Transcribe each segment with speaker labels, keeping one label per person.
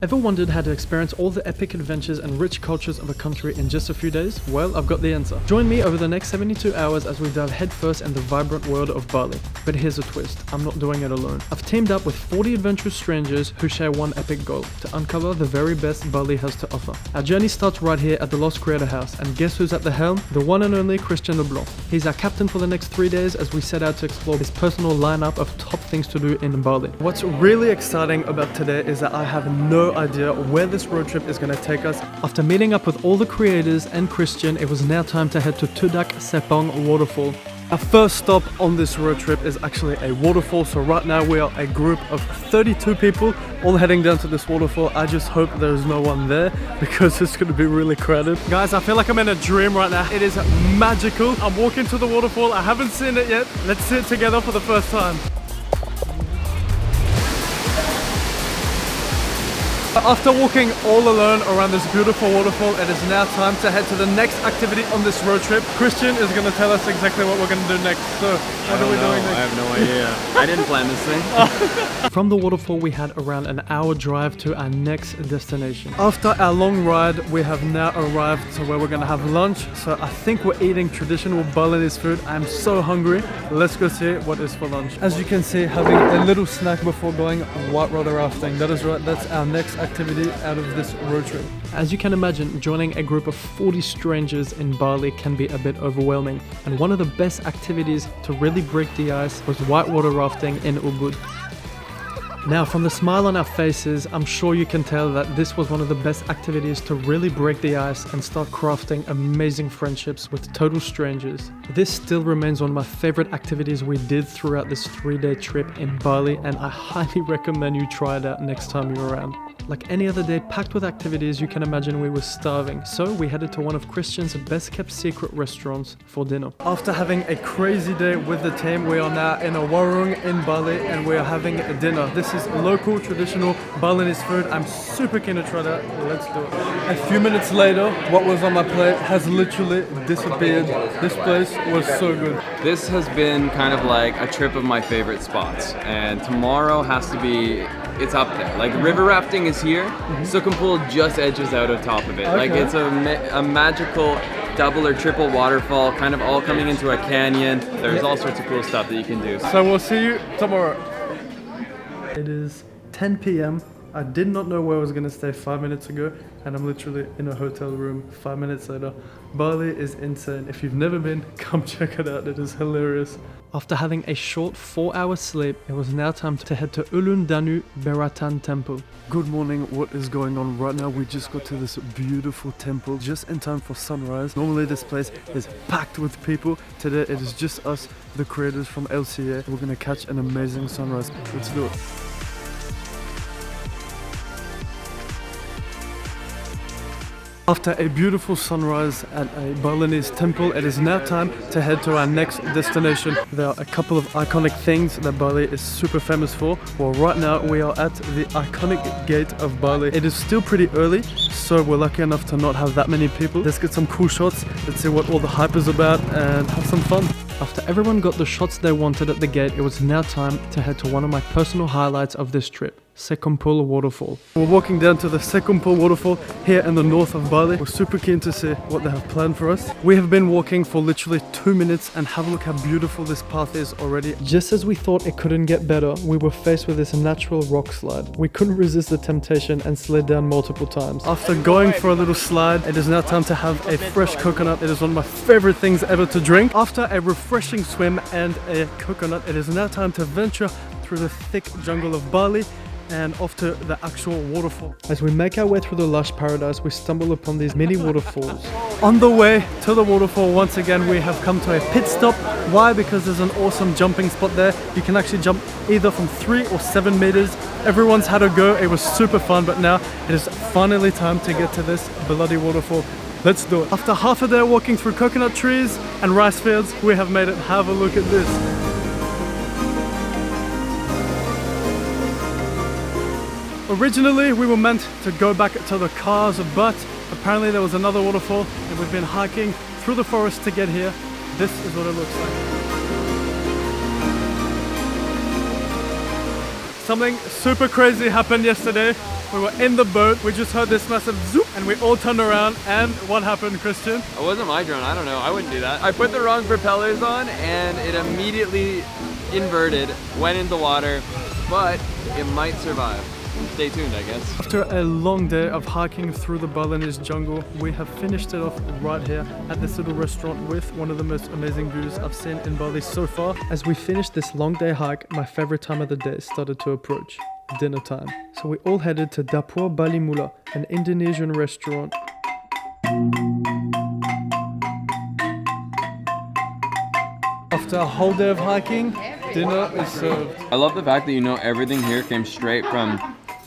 Speaker 1: Ever wondered how to experience all the epic adventures and rich cultures of a country in just a few days? Well, I've got the answer. Join me over the next 72 hours as we dive headfirst in the vibrant world of Bali. But here's a twist, I'm not doing it alone. I've teamed up with 40 adventurous strangers who share one epic goal, to uncover the very best Bali has to offer. Our journey starts right here at the Lost Creator House, and guess who's at the helm? The one and only Christian LeBlanc. He's our captain for the next 3 days as we set out to explore his personal lineup of top things to do in Bali. What's really exciting about today is that I have no idea where this road trip is going to take us. After meeting up with all the creators and Christian, it was now time to head to Cepung Waterfall. Our first stop on this road trip is actually a waterfall, so right now we are a group of 32 people all heading down to this waterfall. I just hope there's no one there because it's going to be really crowded. Guys, I feel like I'm in a dream right now. It is magical. I'm walking to the waterfall. I haven't seen it yet. Let's see it together for the first time. After walking all alone around this beautiful waterfall, it is now time to head to the next activity on this road trip. Christian is going to tell us exactly what we're going to do next. So, what are we doing next?
Speaker 2: I have no idea. I didn't plan this thing.
Speaker 1: From the waterfall, we had around an hour drive to our next destination. After our long ride, we have now arrived to where we're going to have lunch. So I think we're eating traditional Balinese food. I'm so hungry. Let's go see what is for lunch. As you can see, having a little snack before going whitewater rafting. That is right, that's our next activity out of this road trip. As you can imagine, joining a group of 40 strangers in Bali can be a bit overwhelming, and one of the best activities to really break the ice was whitewater rafting in Ubud. Now, from the smile on our faces, I'm sure you can tell that this was one of the best activities to really break the ice and start crafting amazing friendships with total strangers. This still remains one of my favorite activities we did throughout this 3-day trip in Bali, and I highly recommend you try it out next time you're around. Like any other day packed with activities, you can imagine we were starving, so we headed to one of Christian's best kept secret restaurants for dinner. After having a crazy day with the team, we are now in a warung in Bali and we are having a dinner. This is local traditional Balinese food. I'm super keen to try that. Let's do it. A few minutes later, what was on my plate has literally disappeared. This place was so good.
Speaker 2: This has been kind of like a trip of my favorite spots, and tomorrow has to be, it's up there. Like river rafting is here, Sekumpul just edges out of top of it. Okay. Like it's a magical double or triple waterfall, kind of all coming into a canyon. There's all sorts of cool stuff that you can do.
Speaker 1: So we'll see you tomorrow. It is 10 p.m. I did not know where I was going to stay 5 minutes ago, and I'm literally in a hotel room 5 minutes later. Bali is insane. If you've never been, come check it out. It is hilarious. After having a short 4-hour sleep, it was now time to head to Ulun Danu Beratan temple. Good morning, what is going on right now? We just got to this beautiful temple just in time for sunrise. Normally this place is packed with people. Today it is just us, the creators from LCA. We're gonna catch an amazing sunrise. Let's do it. After a beautiful sunrise at a Balinese temple, it is now time to head to our next destination. There are a couple of iconic things that Bali is super famous for. Well, right now we are at the iconic gate of Bali. It is still pretty early, so we're lucky enough to not have that many people. Let's get some cool shots, let's see what all the hype is about and have some fun. After everyone got the shots they wanted at the gate, it was now time to head to one of my personal highlights of this trip, Sekumpul Waterfall. We're walking down to the Sekumpul Waterfall here in the north of Bali. We're super keen to see what they have planned for us. We have been walking for literally 2 minutes and have a look how beautiful this path is already. Just as we thought it couldn't get better, we were faced with this natural rock slide. We couldn't resist the temptation and slid down multiple times. After going for a little slide, it is now time to have a fresh coconut. It is one of my favorite things ever to drink. After a refreshing swim and a coconut, it is now time to venture through the thick jungle of Bali and off to the actual waterfall. As we make our way through the lush paradise, we stumble upon these mini waterfalls. On the way to the waterfall, once again, we have come to a pit stop. Why? Because there's an awesome jumping spot there. You can actually jump either from 3 or 7 meters. Everyone's had a go. It was super fun, but now it is finally time to get to this bloody waterfall. Let's do it. After half a day walking through coconut trees and rice fields, we have made it. Have a look at this. Originally, we were meant to go back to the cars, but apparently there was another waterfall and we've been hiking through the forest to get here. This is what it looks like. Something super crazy happened yesterday. We were in the boat, we just heard this massive zoop, and we all turned around, and what happened, Christian?
Speaker 2: It wasn't my drone, I don't know, I wouldn't do that. I put the wrong propellers on and it immediately inverted, went into water, but it might survive. Stay tuned, I guess.
Speaker 1: After a long day of hiking through the Balinese jungle, we have finished it off right here at this little restaurant with one of the most amazing views I've seen in Bali so far. As we finished this long day hike, my favorite time of the day started to approach, dinner time. So we all headed to Dapur Bali Mula, an Indonesian restaurant. After a whole day of hiking, dinner is served.
Speaker 2: I love the fact that you know everything here came straight from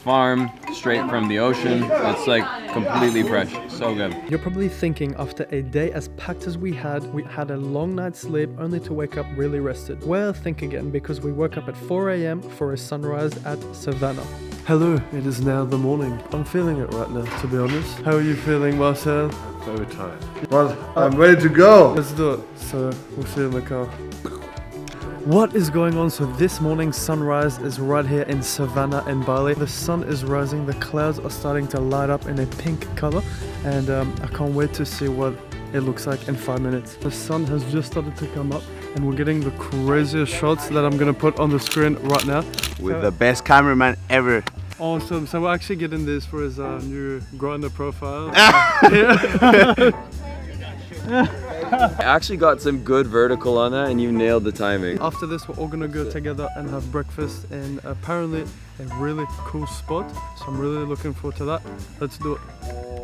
Speaker 2: farm, straight from the ocean. It's like completely fresh, so good.
Speaker 1: You're probably thinking after a day as packed as we had a long night's sleep only to wake up really rested. Well, think again, because we woke up at 4 AM for a sunrise at Savana. Hello, it is now the morning. I'm feeling it right now, to be honest. How are you feeling, Marcel?
Speaker 3: Very tired. Well, I'm ready to go.
Speaker 1: Let's do it. So, we'll see you in the car. What is going on? So this morning's sunrise is right here in Savana in Bali. The sun is rising, the clouds are starting to light up in a pink color, and I can't wait to see what it looks like in 5 minutes. The sun has just started to come up and we're getting the craziest shots that I'm gonna put on the screen right now.
Speaker 3: With the best cameraman ever.
Speaker 1: Awesome, so we're actually getting this for his new grinder profile.
Speaker 2: I actually got some good vertical on that and you nailed the timing.
Speaker 1: After this, we're all gonna go together and have breakfast in apparently a really cool spot. So I'm really looking forward to that. Let's do it.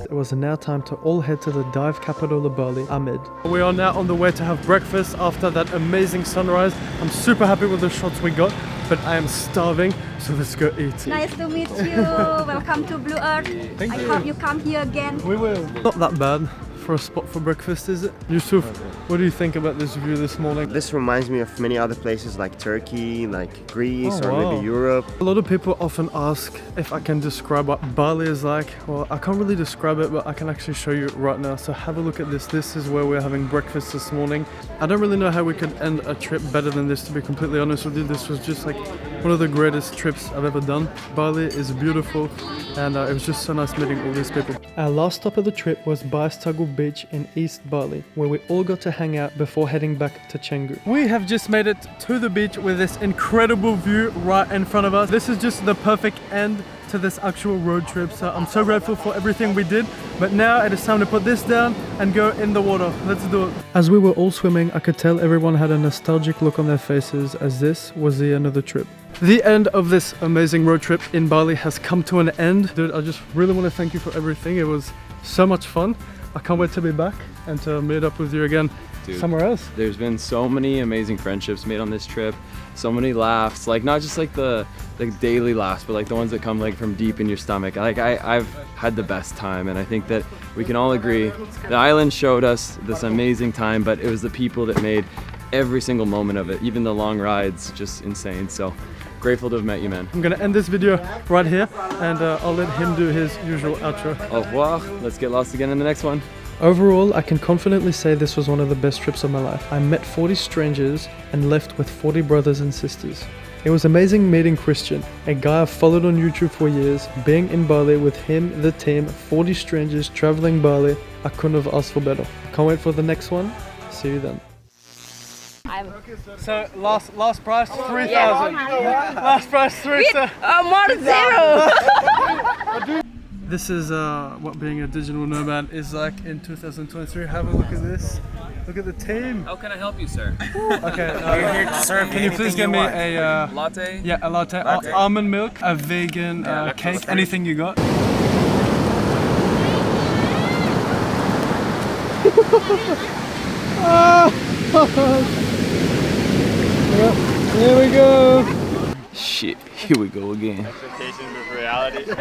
Speaker 1: It was now time to all head to the dive capital of Bali, Ubud. We are now on the way to have breakfast after that amazing sunrise. I'm super happy with the shots we got, but I am starving, so let's go eat.
Speaker 4: Nice to meet you. Welcome to Blue Earth.
Speaker 1: Thank
Speaker 4: I
Speaker 1: you.
Speaker 4: hope you come here again.
Speaker 1: We will. Not that bad for a spot for breakfast, is it? Yusuf, what do you think about this view this morning?
Speaker 5: This reminds me of many other places like Turkey, like Greece,
Speaker 1: Oh,
Speaker 5: or
Speaker 1: wow.
Speaker 5: maybe Europe.
Speaker 1: A lot of people often ask if I can describe what Bali is like. Well, I can't really describe it, but I can actually show you right now. So have a look at this. This is where we're having breakfast this morning. I don't really know how we could end a trip better than this, to be completely honest with you. This was just like one of the greatest trips I've ever done. Bali is beautiful, and it was just so nice meeting all these people. Our last stop of the trip was Tugel Beach in East Bali, where we all got to hang out before heading back to Canggu. We have just made it to the beach with this incredible view right in front of us. This is just the perfect end to this actual road trip, so I'm so grateful for everything we did, but now it is time to put this down and go in the water. Let's do it. As we were all swimming, I could tell everyone had a nostalgic look on their faces, as this was the end of the trip. The end of this amazing road trip in Bali has come to an end. Dude, I just really want to thank you for everything. It was so much fun. I can't wait to be back and to meet up with you again.
Speaker 2: Dude,
Speaker 1: somewhere else.
Speaker 2: There's been so many amazing friendships made on this trip, so many laughs, like not just like the daily laughs, but like the ones that come like from deep in your stomach. Like I've had the best time, and I think that we can all agree the island showed us this amazing time, but it was the people that made every single moment of it, even the long rides, just insane. So grateful to have met you, man.
Speaker 1: I'm gonna end this video right here, and I'll let him do his usual outro.
Speaker 2: Au revoir. Let's get lost again in the next one.
Speaker 1: Overall, I can confidently say this was one of the best trips of my life. I met 40 strangers and left with 40 brothers and sisters. It was amazing meeting Christian, a guy I've followed on YouTube for years. Being in Bali with him, the team, 40 strangers traveling Bali, I couldn't have asked for better. Can't wait for the next one. See you then. So last price 3,000. Last price 3,000.
Speaker 4: More zero.
Speaker 1: This is what being a digital nomad is like in 2023. Have a look at this. Look at the team.
Speaker 2: How can I help you, sir?
Speaker 1: Okay. Can you please give me a
Speaker 2: Latte?
Speaker 1: yeah, a latte, almond milk, a vegan cake, anything you got. Here we go.
Speaker 2: Shit, here we go again.
Speaker 5: Expectations of reality.